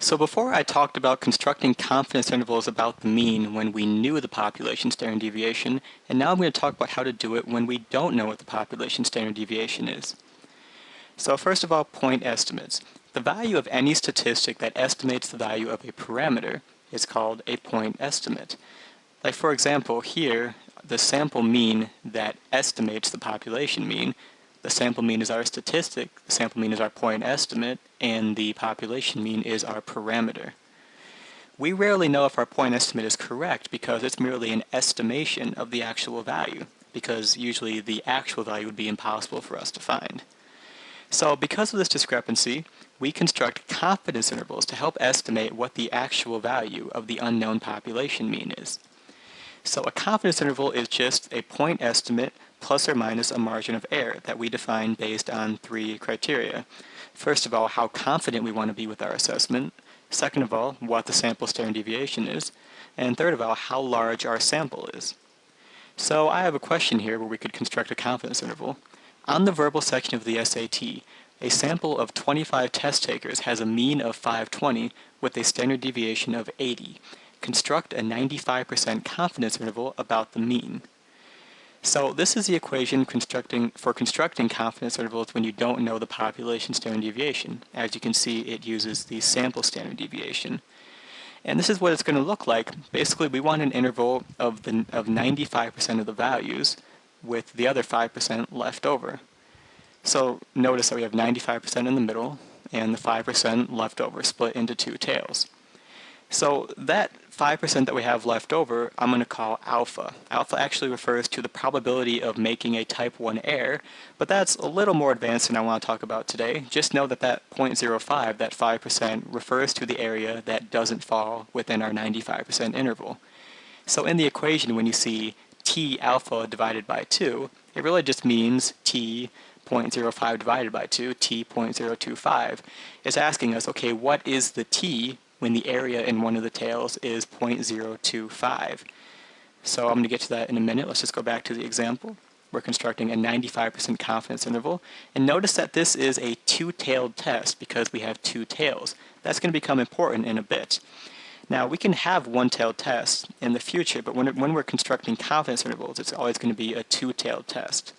So before I talked about constructing confidence intervals about the mean when we knew the population standard deviation, and now I'm going to talk about how to do it when we don't know what the population standard deviation is. So first of all, point estimates. The value of any statistic that estimates the value of a parameter is called a point estimate. Like for example, here, the sample mean that estimates the population mean. The sample mean is our statistic, the sample mean is our point estimate, and the population mean is our parameter. We rarely know if our point estimate is correct because it's merely an estimation of the actual value, because usually the actual value would be impossible for us to find. So because of this discrepancy, we construct confidence intervals to help estimate what the actual value of the unknown population mean is. So a confidence interval is just a point estimate plus or minus a margin of error that we define based on three criteria. First of all, how confident we want to be with our assessment. Second of all, what the sample standard deviation is. And third of all, how large our sample is. So I have a question here where we could construct a confidence interval. On the verbal section of the SAT, a sample of 25 test takers has a mean of 520 with a standard deviation of 80. Construct a 95% confidence interval about the mean. So this is the equation for constructing confidence intervals when you don't know the population standard deviation. As you can see, it uses the sample standard deviation. And this is what it's going to look like. Basically, we want an interval of 95% of the values with the other 5% left over. So notice that we have 95% in the middle and the 5% left over split into two tails. So that 5% that we have left over, I'm going to call alpha. Alpha actually refers to the probability of making a type 1 error, but that's a little more advanced than I want to talk about today. Just know that that 0.05, that 5%, refers to the area that doesn't fall within our 95% interval. So in the equation, when you see t alpha divided by 2, it really just means t 0.05 divided by 2, t 0.025. It's asking us, okay, what is the t when the area in one of the tails is 0.025. So I'm going to get to that in a minute. Let's just go back to the example. We're constructing a 95% confidence interval. And notice that this is a two-tailed test because we have two tails. That's going to become important in a bit. Now, we can have one-tailed tests in the future, but when we're constructing confidence intervals, it's always going to be a two-tailed test.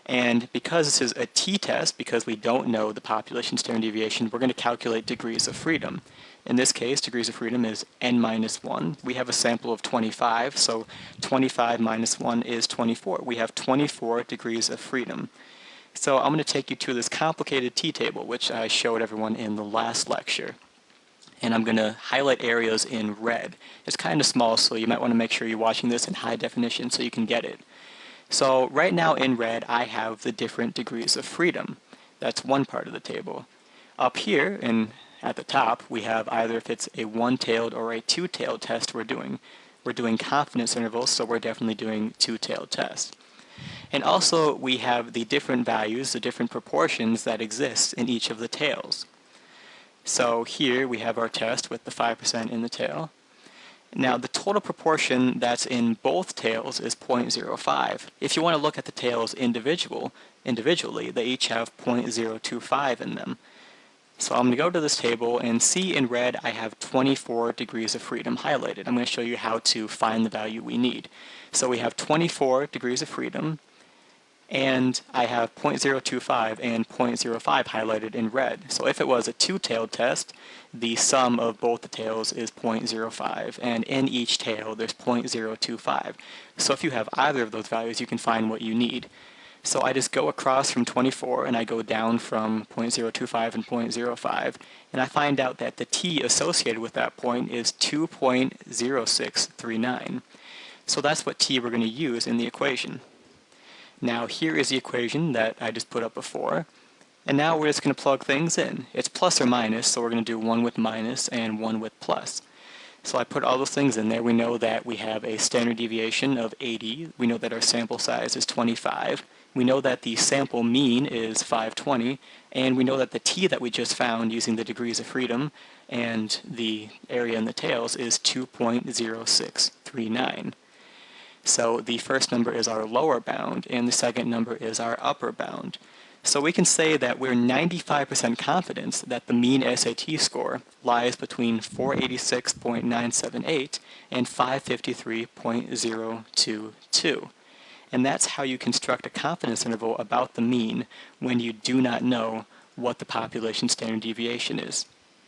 And because this is a t-test, because we don't know the population standard deviation, we're going to calculate degrees of freedom. In this case, degrees of freedom is n minus 1. We have a sample of 25, so 25 minus 1 is 24. We have 24 degrees of freedom. So I'm going to take you to this complicated t-table, which I showed everyone in the last lecture. And I'm going to highlight areas in red. It's kind of small, so you might want to make sure you're watching this in high definition so you can get it. So right now in red, I have the different degrees of freedom. That's one part of the table. Up here, at the top, we have either if it's a one-tailed or a two-tailed test we're doing. We're doing confidence intervals, so we're definitely doing two-tailed tests. And also, we have the different values, the different proportions that exist in each of the tails. So here we have our test with the 5% in the tail. Now, the total proportion that's in both tails is 0.05. If you want to look at the tails individually, they each have 0.025 in them. So I'm going to go to this table and see in red I have 24 degrees of freedom highlighted. I'm going to show you how to find the value we need. So we have 24 degrees of freedom, and I have 0.025 and 0.05 highlighted in red. So if it was a two-tailed test, the sum of both the tails is 0.05, and in each tail there's 0.025. So if you have either of those values, you can find what you need. So I just go across from 24 and I go down from 0.025 and 0.05, and I find out that the t associated with that point is 2.0639. So that's what t we're going to use in the equation. Now here is the equation that I just put up before, and now we're just going to plug things in. It's plus or minus, so we're going to do one with minus and one with plus. So I put all those things in there. We know that we have a standard deviation of 80. We know that our sample size is 25. We know that the sample mean is 520, and we know that the t that we just found using the degrees of freedom and the area in the tails is 2.0639. So the first number is our lower bound, and the second number is our upper bound. So we can say that we're 95% confident that the mean SAT score lies between 486.978 and 553.022. And that's how you construct a confidence interval about the mean when you do not know what the population standard deviation is.